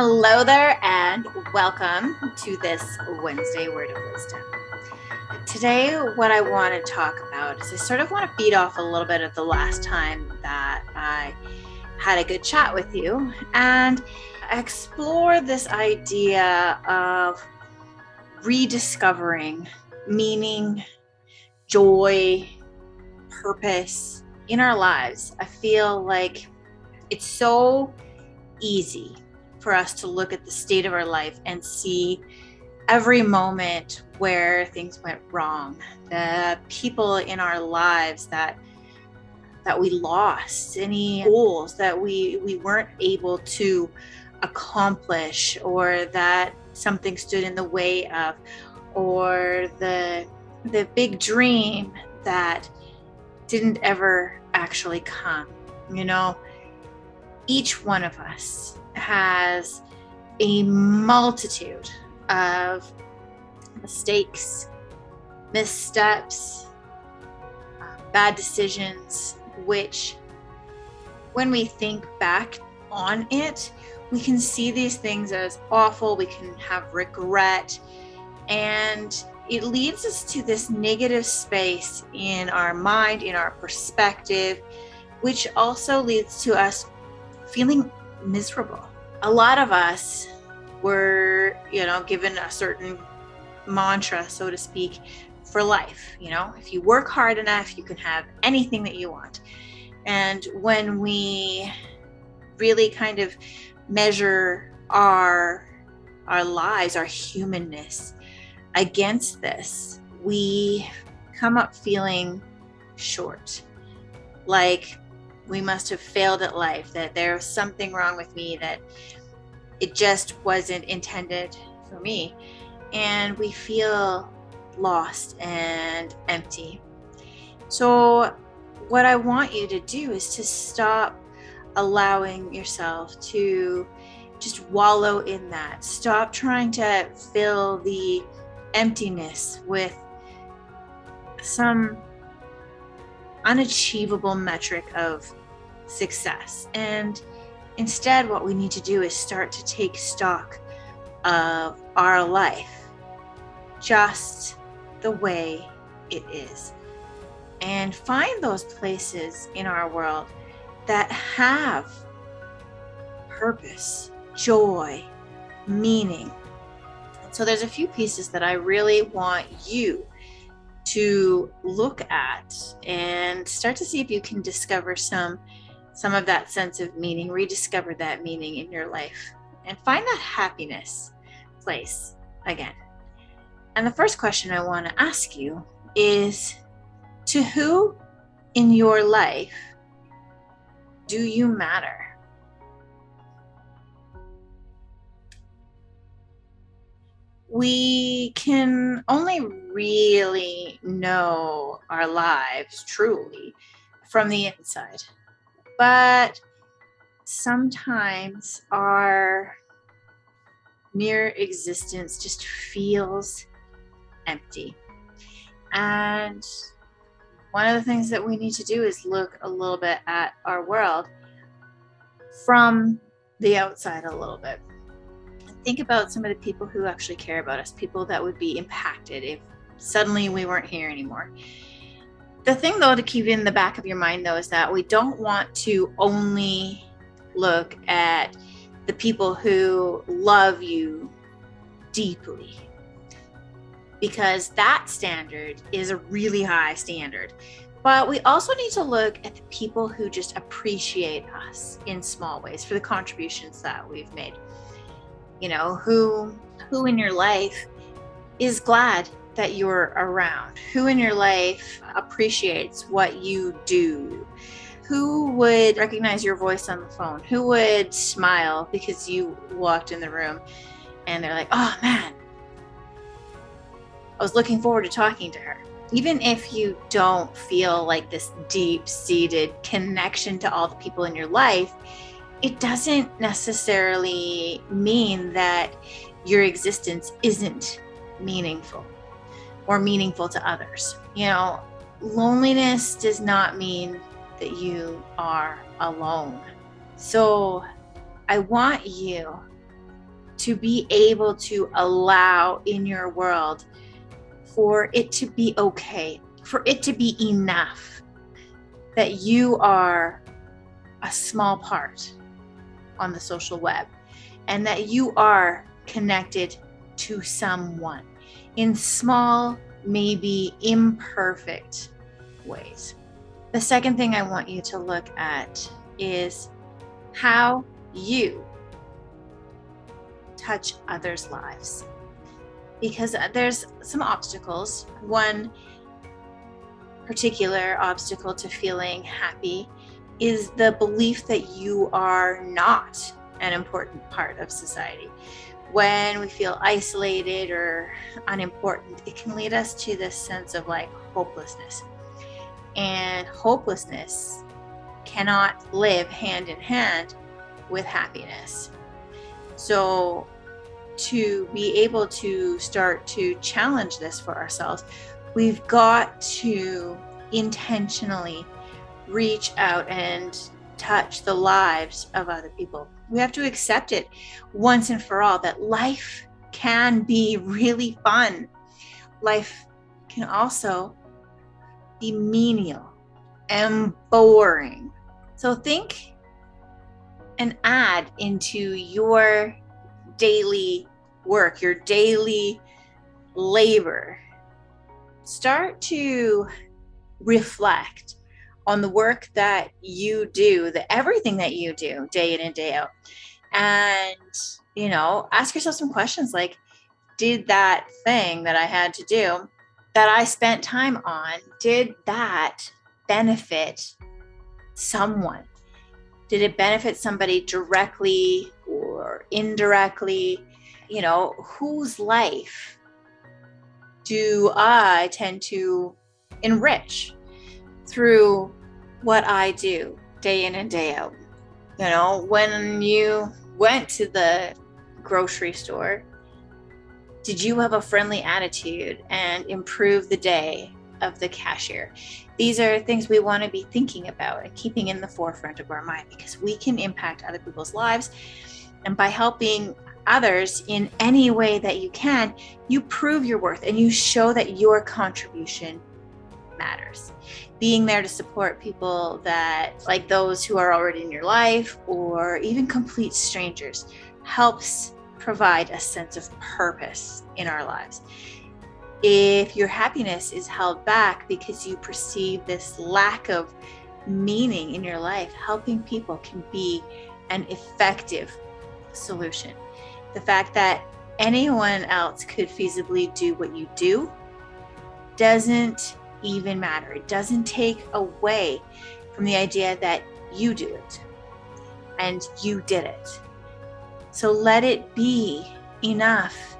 Hello there, and welcome to this Wednesday Word of Wisdom. Today, what I want to talk about is I sort of want to beat off a little bit of the last time that I had a good chat with you and explore this idea of rediscovering meaning, joy, purpose in our lives. I feel like it's so easy for us to look at the state of our life and see every moment where things went wrong, the people in our lives that we lost, any goals that we weren't able to accomplish, or that something stood in the way of, or the big dream that didn't ever actually come. Each one of us has a multitude of mistakes, missteps, bad decisions, which when we think back on it, we can see these things as awful. We can have regret, and it leads us to this negative space in our mind, in our perspective, which also leads to us feeling miserable. A lot of us were, given a certain mantra, so to speak, for life. If you work hard enough, you can have anything that you want. And when we really kind of measure our lives, our humanness against this, we come up feeling short, like we must have failed at life, that there's something wrong with me, that it just wasn't intended for me. And we feel lost and empty. So what I want you to do is to stop allowing yourself to just wallow in that. Stop trying to fill the emptiness with some unachievable metric of success. And instead, what we need to do is start to take stock of our life just the way it is, and find those places in our world that have purpose, joy, meaning. So there's a few pieces that I really want you to look at and start to see if you can discover some of that sense of meaning, rediscover that meaning in your life, and find that happiness place again. And the first question I want to ask you is, to who in your life do you matter? We can only really know our lives truly from the inside. But sometimes our mere existence just feels empty. And one of the things that we need to do is look a little bit at our world from the outside a little bit. And think about some of the people who actually care about us, people that would be impacted if suddenly we weren't here anymore. The thing, though, to keep in the back of your mind, though, is that we don't want to only look at the people who love you deeply, because that standard is a really high standard. But we also need to look at the people who just appreciate us in small ways for the contributions that we've made. Who in your life is glad that you're around, who in your life appreciates what you do, who would recognize your voice on the phone, who would smile because you walked in the room and they're like, oh man, I was looking forward to talking to her. Even if you don't feel like this deep-seated connection to all the people in your life, it doesn't necessarily mean that your existence isn't meaningful or meaningful to others. Loneliness does not mean that you are alone. So I want you to be able to allow in your world for it to be okay, for it to be enough that you are a small part on the social web and that you are connected to someone in small, maybe imperfect ways. The second thing I want you to look at is how you touch others' lives. Because there's some obstacles. One particular obstacle to feeling happy is the belief that you are not an important part of society. When we feel isolated or unimportant, it can lead us to this sense of like hopelessness. And hopelessness cannot live hand in hand with happiness. So to be able to start to challenge this for ourselves, we've got to intentionally reach out and touch the lives of other people. We have to accept it once and for all that life can be really fun. Life can also be menial and boring. So think and add into your daily work, your daily labor. Start to reflect on the work that you do, everything that you do day in and day out. And, ask yourself some questions like, did that thing that I had to do, that I spent time on, did that benefit someone? Did it benefit somebody directly or indirectly? Whose life do I tend to enrich through what I do day in and day out? When you went to the grocery store, did you have a friendly attitude and improve the day of the cashier? These are things we want to be thinking about and keeping in the forefront of our mind, because we can impact other people's lives. And by helping others in any way that you can, you prove your worth and you show that your contribution matters. Being there to support people that, like those who are already in your life or even complete strangers, helps provide a sense of purpose in our lives. If your happiness is held back because you perceive this lack of meaning in your life, helping people can be an effective solution. The fact that anyone else could feasibly do what you do doesn't even matter. It doesn't take away from the idea that you do it and you did it. So let it be enough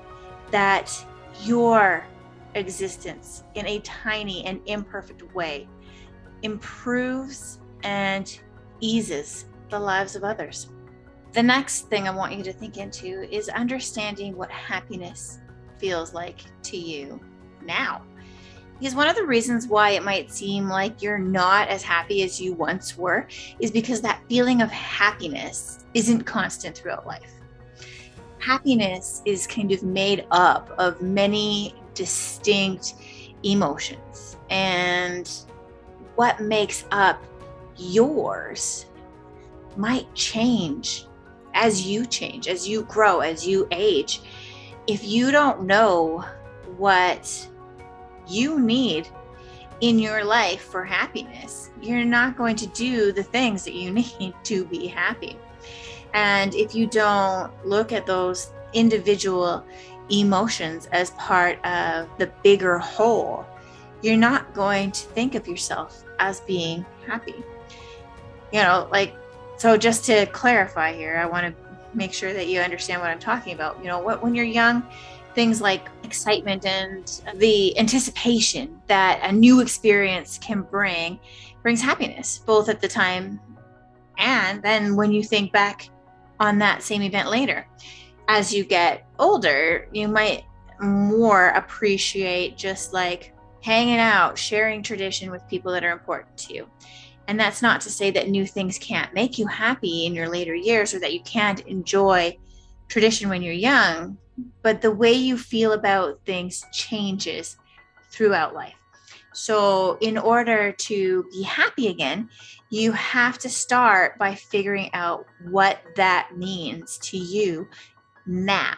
that your existence in a tiny and imperfect way improves and eases the lives of others. The next thing I want you to think into is understanding what happiness feels like to you now. Because one of the reasons why it might seem like you're not as happy as you once were is because that feeling of happiness isn't constant throughout life. Happiness is kind of made up of many distinct emotions, and what makes up yours might change as you grow, as you age. If you don't know what you need in your life for happiness, you're not going to do the things that you need to be happy. And if you don't look at those individual emotions as part of the bigger whole, you're not going to think of yourself as being happy. So just to clarify here, I want to make sure that you understand what I'm talking about. When you're young, things like excitement and the anticipation that a new experience can brings happiness, both at the time and then when you think back on that same event later. As you get older, you might more appreciate just like hanging out, sharing tradition with people that are important to you. And that's not to say that new things can't make you happy in your later years, or that you can't enjoy tradition when you're young, but the way you feel about things changes throughout life. So in order to be happy again, you have to start by figuring out what that means to you now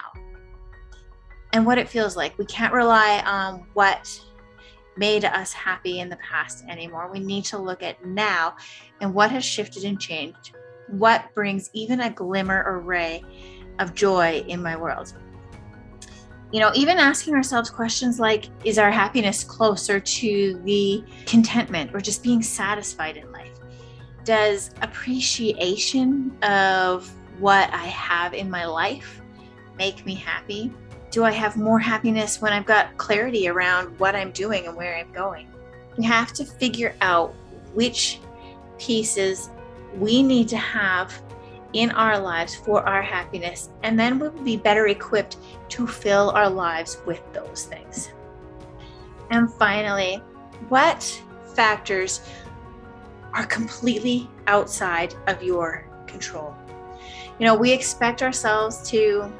and what it feels like. We can't rely on what made us happy in the past anymore. We need to look at now and what has shifted and changed. What brings even a glimmer or ray of joy in my world? Even asking ourselves questions like, is our happiness closer to the contentment or just being satisfied in life? Does appreciation of what I have in my life make me happy? Do I have more happiness when I've got clarity around what I'm doing and where I'm going? We have to figure out which pieces we need to have in our lives for our happiness, and then we'll be better equipped to fill our lives with those things. And finally, what factors are completely outside of your control? We expect ourselves to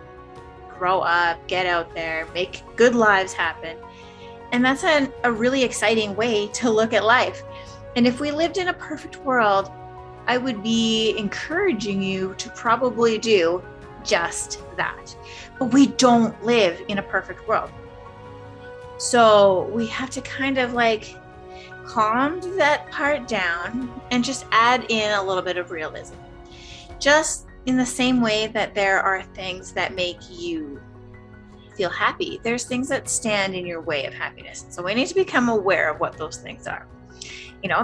grow up, get out there, make good lives happen. And that's a really exciting way to look at life. And if we lived in a perfect world, I would be encouraging you to probably do just that. But we don't live in a perfect world. So we have to kind of calm that part down and just add in a little bit of realism. Just in the same way that there are things that make you feel happy, there's things that stand in your way of happiness. So we need to become aware of what those things are.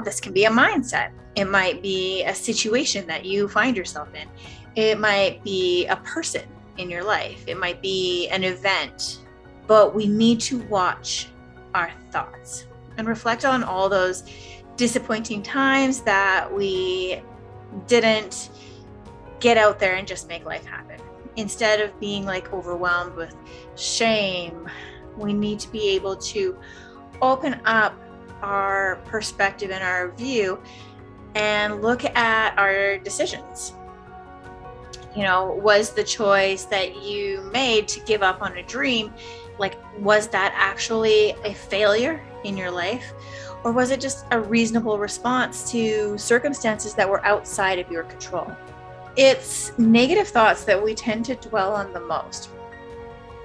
This can be a mindset. It might be a situation that you find yourself in. It might be a person in your life. It might be an event. But we need to watch our thoughts and reflect on all those disappointing times that we didn't get out there and just make life happen. Instead of being overwhelmed with shame, we need to be able to open up our perspective and our view and look at our decisions. Was the choice that you made to give up on a dream, was that actually a failure in your life? Or was it just a reasonable response to circumstances that were outside of your control? It's negative thoughts that we tend to dwell on the most,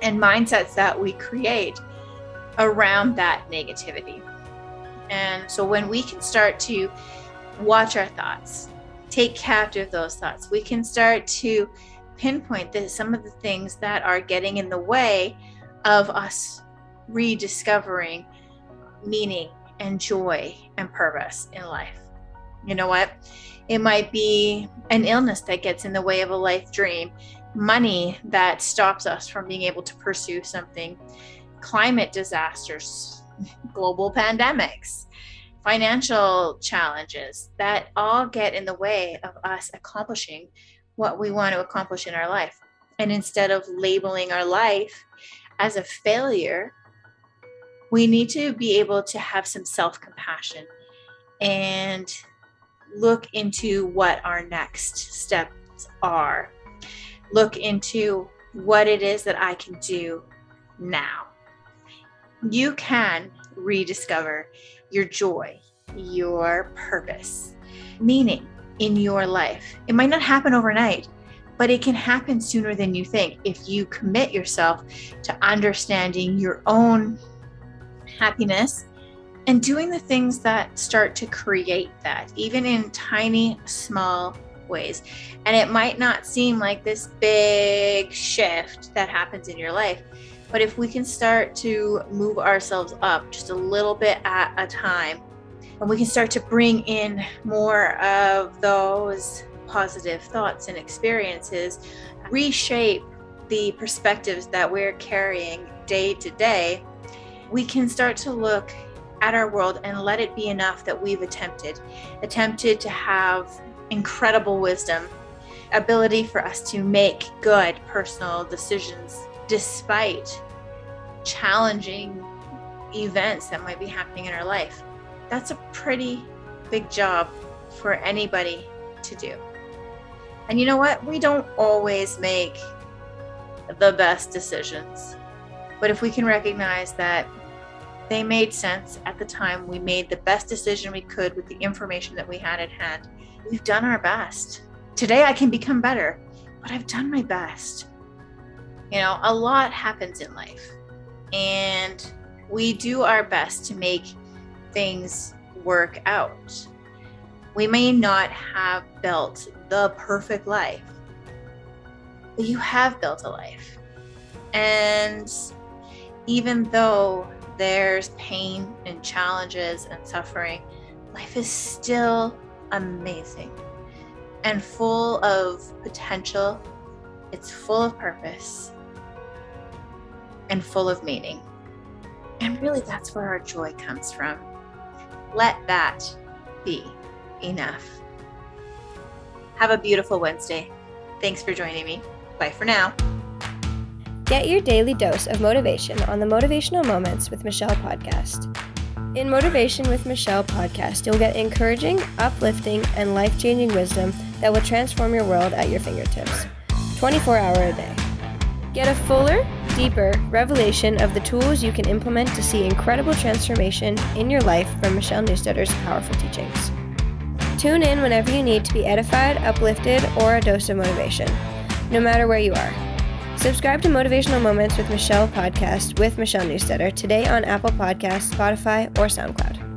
and mindsets that we create around that negativity. And so when we can start to watch our thoughts, take captive those thoughts, we can start to pinpoint some of the things that are getting in the way of us rediscovering meaning and joy and purpose in life. You know what? It might be an illness that gets in the way of a life dream, money that stops us from being able to pursue something, climate disasters, global pandemics, financial challenges that all get in the way of us accomplishing what we want to accomplish in our life. And instead of labeling our life as a failure, we need to be able to have some self-compassion and look into what our next steps are. Look into what it is that I can do now. You can rediscover your joy, your purpose, meaning in your life. It might not happen overnight, but it can happen sooner than you think if you commit yourself to understanding your own happiness and doing the things that start to create that, even in tiny, small ways. And it might not seem like this big shift that happens in your life, but if we can start to move ourselves up just a little bit at a time, and we can start to bring in more of those positive thoughts and experiences, reshape the perspectives that we're carrying day to day, we can start to look at our world and let it be enough that we've attempted to have incredible wisdom, ability for us to make good personal decisions despite challenging events that might be happening in our life. That's a pretty big job for anybody to do. And you know what? We don't always make the best decisions. But if we can recognize that they made sense at the time, we made the best decision we could with the information that we had at hand, we've done our best. Today I can become better, but I've done my best. A lot happens in life, and we do our best to make things work out. We may not have built the perfect life, but you have built a life. And even though there's pain and challenges and suffering, life is still amazing and full of potential. It's full of purpose and full of meaning. And really, that's where our joy comes from. Let that be enough. Have a beautiful Wednesday. Thanks for joining me. Bye for now. Get your daily dose of motivation on the Motivational Moments with Michelle podcast. In Motivation with Michelle podcast, you'll get encouraging, uplifting, and life-changing wisdom that will transform your world at your fingertips, 24 hours a day. Get a fuller, deeper revelation of the tools you can implement to see incredible transformation in your life from Michelle Newstedter's powerful teachings. Tune in whenever you need to be edified, uplifted, or a dose of motivation, no matter where you are. Subscribe to Motivational Moments with Michelle podcast with Michelle Newstetter today on Apple Podcasts, Spotify, or SoundCloud.